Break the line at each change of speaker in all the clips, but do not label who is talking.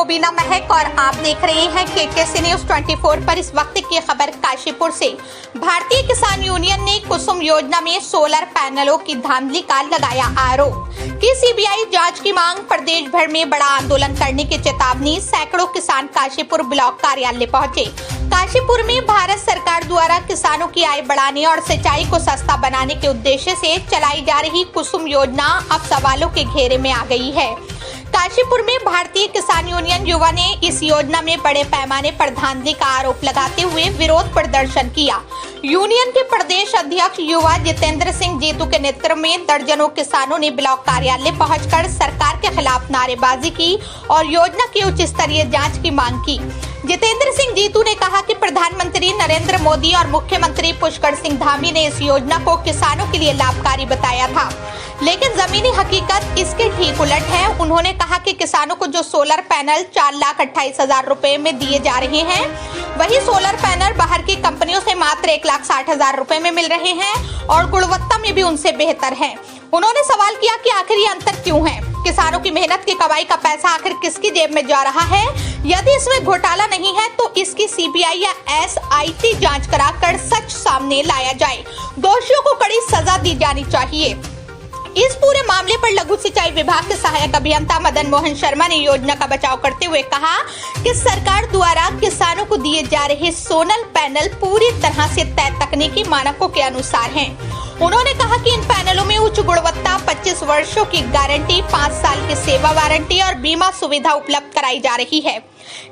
मुबीना महक और आप देख रहे हैं KKC न्यूज 24 पर। इस वक्त की खबर काशीपुर से। भारतीय किसान यूनियन ने कुसुम योजना में सोलर पैनलों की धांधली का लगाया आरोप कि सीबीआई जांच की मांग। प्रदेश भर में बड़ा आंदोलन करने की चेतावनी। सैकड़ों किसान काशीपुर ब्लॉक कार्यालय पहुंचे। काशीपुर में भारत सरकार द्वारा किसानों की आय बढ़ाने और सिंचाई को सस्ता बनाने के उद्देश्य से चलाई जा रही कुसुम योजना अब सवालों के घेरे में आ गई है। काशीपुर में भारतीय किसान यूनियन युवा ने इस योजना में बड़े पैमाने पर धांधली का आरोप लगाते हुए विरोध प्रदर्शन किया। यूनियन के प्रदेश अध्यक्ष युवा जितेंद्र सिंह जीतू के नेतृत्व में दर्जनों किसानों ने ब्लॉक कार्यालय पहुंचकर सरकार के खिलाफ नारेबाजी की और योजना की उच्च स्तरीय जांच की मांग की। जितेंद्र सिंह जीतू ने कहा कि प्रधानमंत्री नरेंद्र मोदी और मुख्यमंत्री पुष्कर सिंह धामी ने इस योजना को किसानों के लिए लाभकारी बताया था, लेकिन जमीनी हकीकत इसके ठीक उलट है। उन्होंने कहा कि किसानों को जो सोलर पैनल 4,28,000 रुपए में दिए जा रहे हैं, वही सोलर पैनल बाहर की कंपनियों से मात्र 1,60,000 रुपए में मिल रहे हैं और गुणवत्ता में भी उनसे बेहतर है। उन्होंने सवाल किया कि आखिर ये अंतर क्यों है? किसानों की मेहनत की कमाई का पैसा आखिर किसकी जेब में जा रहा है? यदि इसमें घोटाला नहीं है तो इसकी सीबीआई या SIT जांच कराकर सच सामने लाया जाए। दोषियों को कड़ी सजा दी जानी चाहिए। इस पूरे मामले पर लघु सिंचाई विभाग के सहायक अभियंता मदन मोहन शर्मा ने योजना का बचाव करते हुए कहा कि सरकार द्वारा किसानों को दिए जा रहे सोलर पैनल पूरी तरह से तय तकनीकी मानकों के अनुसार हैं। उन्होंने कहा कि इन पैनलों में उच्च गुणवत्ता, 25 वर्षों की गारंटी, 5 साल की सेवा वारंटी और बीमा सुविधा उपलब्ध कराई जा रही है।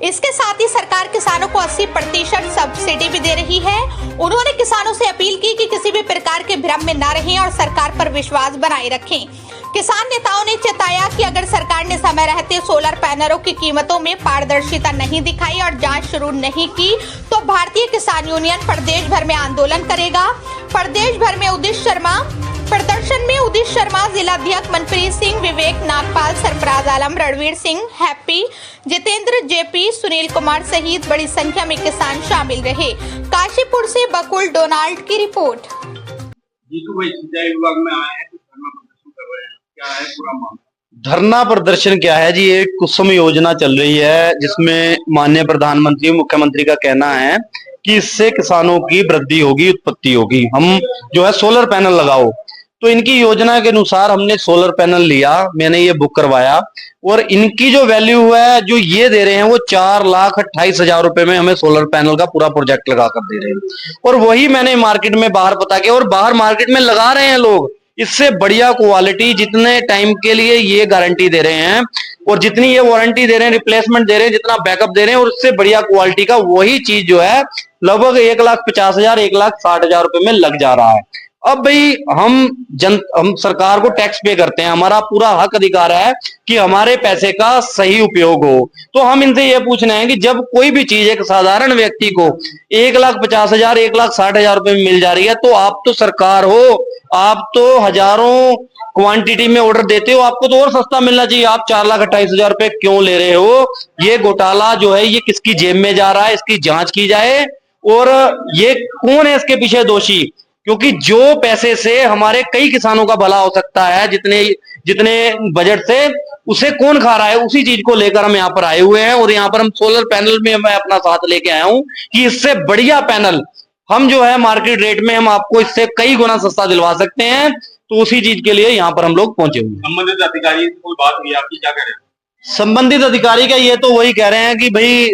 इसके साथ ही सरकार किसानों को 80% सब्सिडी भी दे रही है। उन्होंने किसानों से अपील की कि किसी भी प्रकार के भ्रम में न रहें और सरकार पर विश्वास बनाए रखें। किसान नेताओं ने चेताया कि अगर सरकार ने समय रहते सोलर पैनलों की कीमतों में पारदर्शिता नहीं दिखाई और जांच शुरू नहीं की तो भारतीय किसान यूनियन प्रदेश भर में आंदोलन करेगा। प्रदेश भर में प्रदर्शन में उदित शर्मा, जिलाध्यक्ष मनप्रीत सिंह, विवेक नागपाल, सरफराज आलम, रणवीर सिंह, हैप्पी, जितेंद्र, JP, सुनील कुमार सहित बड़ी संख्या में किसान शामिल रहे। काशीपुर से बकुल डोनाल्ड की रिपोर्ट।
जीतू भाई सिंचाई विभाग में आए हैं, धरना प्रदर्शन कर रहे हैं, क्या है पूरा मामला?
धरना प्रदर्शन क्या है जी? एक कुसुम योजना चल रही है जिसमें माननीय प्रधानमंत्री मुख्यमंत्री का कहना है कि इससे किसानों की वृद्धि होगी, उत्पत्ति होगी। हम जो है सोलर पैनल लगाओ, तो इनकी योजना के अनुसार हमने सोलर पैनल लिया, मैंने ये बुक करवाया और इनकी जो वैल्यू है जो ये दे रहे हैं वो 4,28,000 रुपए में हमें सोलर पैनल का पूरा प्रोजेक्ट लगा कर दे रहे हैं। और वही मैंने मार्केट में बाहर पता किया और बाहर मार्केट में लगा रहे हैं लोग इससे बढ़िया क्वालिटी, जितने टाइम के लिए ये गारंटी दे रहे हैं और जितनी ये वारंटी दे रहे हैं, रिप्लेसमेंट दे रहे हैं, जितना बैकअप दे रहे हैं और उससे बढ़िया क्वालिटी का वही चीज जो है लगभग 1,50,000 1,60,000 रुपए में लग जा रहा है। अब भाई हम सरकार को टैक्स पे करते हैं, हमारा पूरा हक अधिकार है कि हमारे पैसे का सही उपयोग हो। तो हम इनसे ये पूछना है कि जब कोई भी चीज एक साधारण व्यक्ति को 1,50,000 1,60,000 रुपए में मिल जा रही है, तो आप तो सरकार हो, आप तो हजारों क्वांटिटी में ऑर्डर देते हो, आपको तो और सस्ता मिलना चाहिए। आप 4,28,000 रुपए क्यों ले रहे हो? ये घोटाला जो है ये किसकी जेब में जा रहा है, इसकी जांच की जाए और ये कौन है इसके पीछे दोषी, क्योंकि जो पैसे से हमारे कई किसानों का भला हो सकता है, जितने बजट से, उसे कौन खा रहा है? उसी चीज को लेकर हम यहाँ पर आए हुए हैं और यहाँ पर हम सोलर पैनल में मैं अपना साथ लेके आया हूं कि इससे बढ़िया पैनल हम जो है मार्केट रेट में हम आपको इससे कई गुना सस्ता दिलवा सकते हैं। तो उसी चीज के लिए यहाँ पर हम लोग पहुंचे हुए हैं।
संबंधित अधिकारी से कोई बात हुई आपकी, क्या कह रहे हैं?
संबंधित अधिकारी का ये तो वही कह रहे हैं कि भाई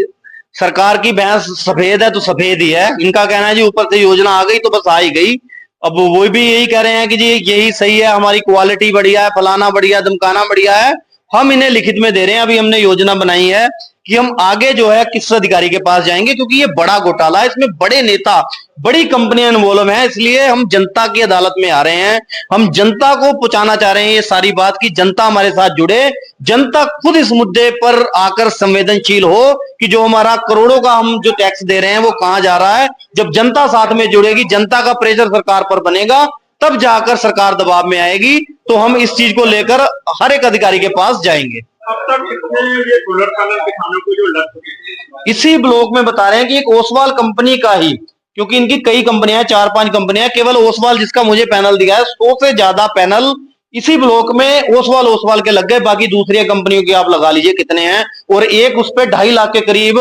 सरकार की भैंस सफेद है तो सफेद ही है। इनका कहना है जी ऊपर से योजना आ गई तो बस आ ही गई। अब वो भी यही कह रहे हैं कि जी यही सही है, हमारी क्वालिटी बढ़िया है, फलाना बढ़िया, धमकाना बढ़िया है। हम इन्हें लिखित में दे रहे हैं, अभी हमने योजना बनाई है कि हम आगे जो है किस अधिकारी के पास जाएंगे, क्योंकि ये बड़ा घोटाला है, इसमें बड़े नेता, बड़ी कंपनियां इन्वॉल्व हैं। इसलिए हम जनता की अदालत में आ रहे हैं। हम जनता को पहुंचाना चाह रहे हैं ये सारी बात कि जनता हमारे साथ जुड़े, जनता खुद इस मुद्दे पर आकर संवेदनशील हो कि जो हमारा करोड़ों का हम जो टैक्स दे रहे हैं वो कहां जा रहा है। जब जनता साथ में जुड़ेगी, जनता का प्रेशर सरकार पर बनेगा, तब जाकर सरकार दबाव में आएगी। तो हम इस चीज को लेकर हर एक अधिकारी के पास जाएंगे।
अब तक कितने ये सोलर पैनल किसानों को जो लग चुके हैं?
इसी ब्लॉक में बता रहे हैं कि एक ओसवाल कंपनी का ही, क्योंकि इनकी कई कंपनियां, 4-5 कंपनियां, केवल ओसवाल जिसका मुझे पैनल दिया है, 100 से ज्यादा पैनल इसी ब्लॉक में ओसवाल के लग गए, बाकी दूसरी कंपनियों की आप लगा लीजिए कितने हैं, और एक उस पे 2.5 लाख के करीब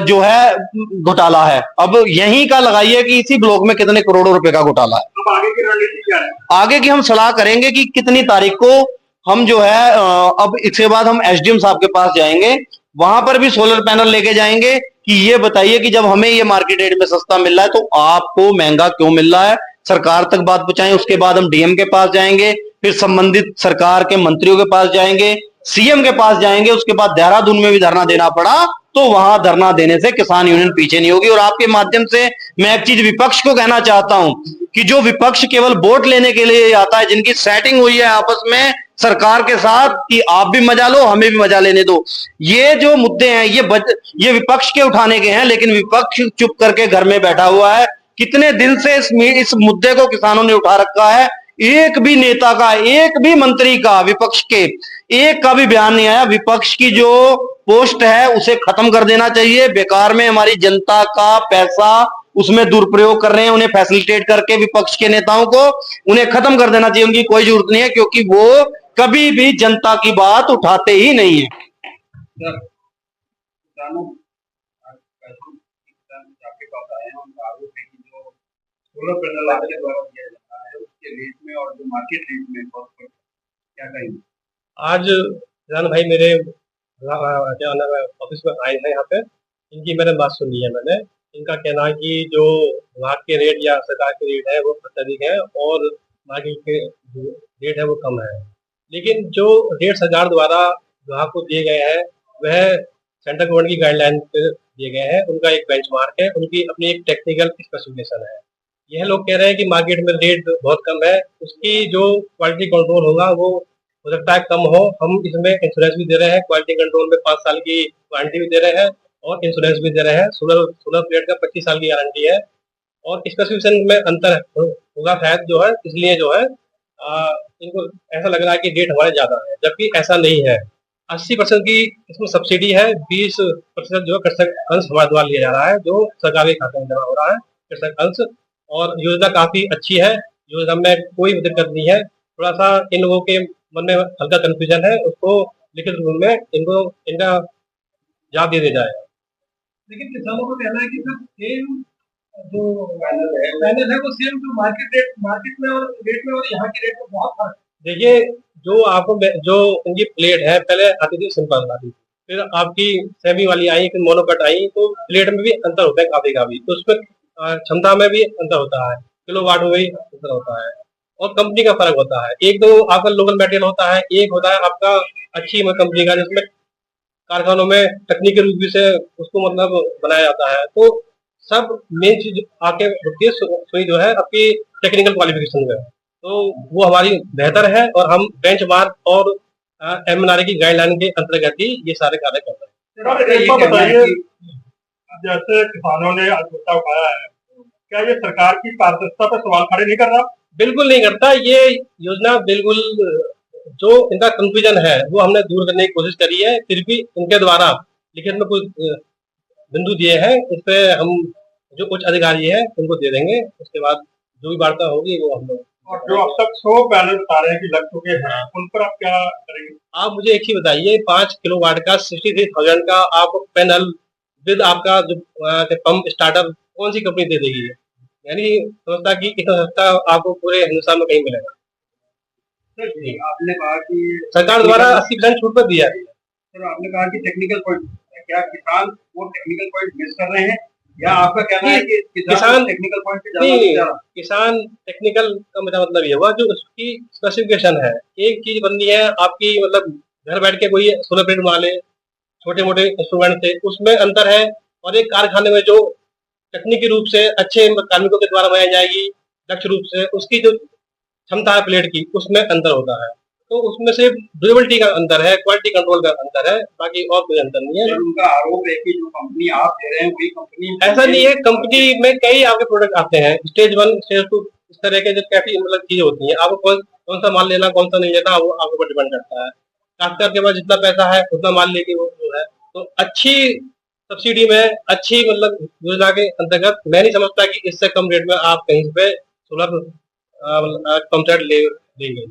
जो है घोटाला है। अब यहीं का लगाइए कि इसी ब्लॉक में कितने करोड़ों रुपए का घोटाला है।
अब आगे की रणनीति क्या है?
आगे की हम सलाह करेंगे कि कितनी तारीख को हम जो है अब इसके बाद हम एसडीएम साहब के पास जाएंगे, वहां पर भी सोलर पैनल लेके जाएंगे कि ये बताइए कि जब हमें ये मार्केट रेट में सस्ता मिल रहा है तो आपको महंगा क्यों मिल रहा है, सरकार तक बात पहुंचाएं। उसके बाद हम डीएम के पास जाएंगे, फिर संबंधित सरकार के मंत्रियों के पास जाएंगे, सीएम के पास जाएंगे। उसके बाद देहरादून में भी धरना देना पड़ा तो वहां धरना देने से किसान यूनियन पीछे नहीं होगी। और आपके माध्यम से मैं एक चीज विपक्ष को कहना चाहता हूं कि जो विपक्ष केवल वोट लेने के लिए आता है, जिनकी सेटिंग हुई है आपस में सरकार के साथ कि आप भी मजा लो हमें भी मजा लेने दो, ये जो मुद्दे हैं ये विपक्ष के उठाने के हैं, लेकिन विपक्ष चुप करके घर में बैठा हुआ है। कितने दिन से इस मुद्दे को किसानों ने उठा रखा है, एक भी नेता का, एक भी मंत्री का, विपक्ष के एक का भी बयान नहीं आया। विपक्ष की जो पोस्ट है उसे खत्म कर देना चाहिए। बेकार में हमारी जनता का पैसा उसमें दुरुपयोग कर रहे हैं, उन्हें फैसिलिटेट करके विपक्ष के नेताओं को उन्हें खत्म कर देना चाहिए। उनकी कोई जरूरत नहीं है, क्योंकि वो कभी भी जनता की बात उठाते ही नहीं है।
किसानों किसान आपके पास आए हैं, उनका आरोप है कि जो सोलर पैनल आपके द्वारा दिया जाता है उसके रेट में और जो मार्केट रेट में बहुत फर्क है। क्या कहेंगे?
आज किसान भाई मेरे ऑफिस में आए हैं, यहाँ पे इनकी मैंने बात सुनी है। मैंने इनका कहना है कि जो विभाग के रेट या सरकार के रेट है वो अत्यधिक है और मार्केट के रेट है वो कम है। लेकिन जो रेट सरकार द्वारा विभाग को दिए गए हैं वह सेंट्रल गवर्नमेंट की गाइडलाइन पे दिए गए हैं। उनका एक बेंचमार्क है, उनकी अपनी एक टेक्निकल स्पेसिफिकेशन है। यह लोग कह रहे हैं कि मार्केट में रेट बहुत कम है, उसकी जो क्वालिटी कंट्रोल होगा वो हो सकता है कम हो। हम इसमें इंश्योरेंस भी दे रहे हैं, क्वालिटी कंट्रोल में 5 साल की वारंटी भी दे रहे हैं और इंश्योरेंस भी दे रहे हैं। सोलर प्लेट का 25 साल की गारंटी है और स्पेसिफिकेशन में अंतर होगा शायद, जो है इसलिए जो है इनको ऐसा लग रहा है कि रेट हमारे ज्यादा है, जबकि ऐसा नहीं है। 80% की इसमें सब्सिडी है, 20% जो कृषक अंश हमारे द्वारा लिया जा रहा है, जो सरकारी खाते में जमा हो रहा है कृषक अंश। और योजना काफी अच्छी है, योजना में कोई दिक्कत नहीं है। थोड़ा सा इन लोगों के मन में हल्का कंफ्यूजन है, उसको लिखित रूप में इनका जवाब दे दिया जाए।
लेकिन किसानों को कहना है कि सर सेम जो पैनल है वो सेम जो मार्केट में और रेट में और यहाँ के रेट में बहुत फर्क है।
देखिए, जो इनकी प्लेट है पहले आती थी सिंपल आती थी, फिर आपकी सेमी वाली आई, फिर मोनोकट आई, तो प्लेट में भी अंतर होता है काफी काफी। तो उसमें क्षमता में भी अंतर होता है, किलोवाट में भी अंतर होता है और कंपनी का फर्क होता है। एक तो आपका लोकल मटेरियल होता है, एक होता है आपका अच्छी कंपनी का, जिसमें कारखानों में तकनीकी रूप से उसको मतलब बनाया जाता है। तो सब मेन चीज आके रुकती है सुई जो है आपकी टेक्निकल क्वालिफिकेशन में, तो वो हमारी बेहतर है और हम बेंचमार्क और एमएनआरए की गाइडलाइन के अंतर्गत ही ये सारे कार्य कर रहे हैं।
बताइए, जैसे किसानों ने आज मुद्दा उठाया है, क्या ये सरकार की पारदर्शिता पर सवाल खड़े नहीं कर रहा?
बिल्कुल नहीं करता। ये योजना बिल्कुल जो इनका कंफ्यूजन है वो हमने दूर करने की कोशिश करी है, फिर भी इनके द्वारा लिखित में कुछ बिंदु दिए हैं, इस पे हम जो उच्च अधिकारी है उनको दे देंगे। उसके बाद जो भी वार्ता होगी वो हम लोग।
और जो अब तक 100 पैनल बता रहे हैं कि लग चुके हैं, उन पर आप क्या करेंगे?
आप मुझे एक ही बताइए, 5 किलोवाट का 63,000 का आप पैनल विद आपका जो पंप स्टार्टर कौन सी कंपनी दे देगी? यानी समझता कि इतना सस्ता आपको पूरे हिंदुस्तान में कहीं मिलेगा।
आपने कहा कि
सरकार द्वारा 80% छूट पर दिया है।
सर आपने कहा कि टेक्निकल पॉइंट, क्या किसान वो टेक्निकल पॉइंट मिस कर रहे हैं या आपका कहना है कि किसान टेक्निकल पॉइंट पे ज्यादा?
किसान टेक्निकल का मेरा मतलब ये हुआ जो उसकी स्पेसिफिकेशन है। एक चीज बननी है आपकी, मतलब घर बैठ के कोई सोलर प्लेट बना ले, छोटे मोटे इंस्ट्रूमेंट से, उसमें अंतर है। और एक कारखाने में जो तकनीकी रूप से अच्छे कार्मिकों के द्वारा बनाई जाएगी, दक्ष रूप से, उसकी जो क्षमता है प्लेट की, उसमें अंतर होता है। तो उसमें सिर्फ ड्यूरेबिलिटी का अंतर है, क्वालिटी कंट्रोल का अंतर है, बाकी और कोई अंतर नहीं है।
उनका आरोप है कि जो कंपनी आप दे रहे हैं वही कंपनी,
ऐसा नहीं है। कंपनी में कई आपके प्रोडक्ट आते हैं, स्टेज 1 स्टेज 2 इस तरह के जो काफी मतलब चीजें होती हैं। आपको कौन सा माल लेना कौन सा नहीं लेना वो आपके ऊपर डिपेंड करता है। खासकर के पास जितना पैसा है उतना माल लेके वो जो है, तो अच्छी सब्सिडी में अच्छी मतलब योजना के अंतर्गत मैं नहीं समझता कि इससे कम रेट में आप कहीं पे सोलर पंप सेट ले लेंगे।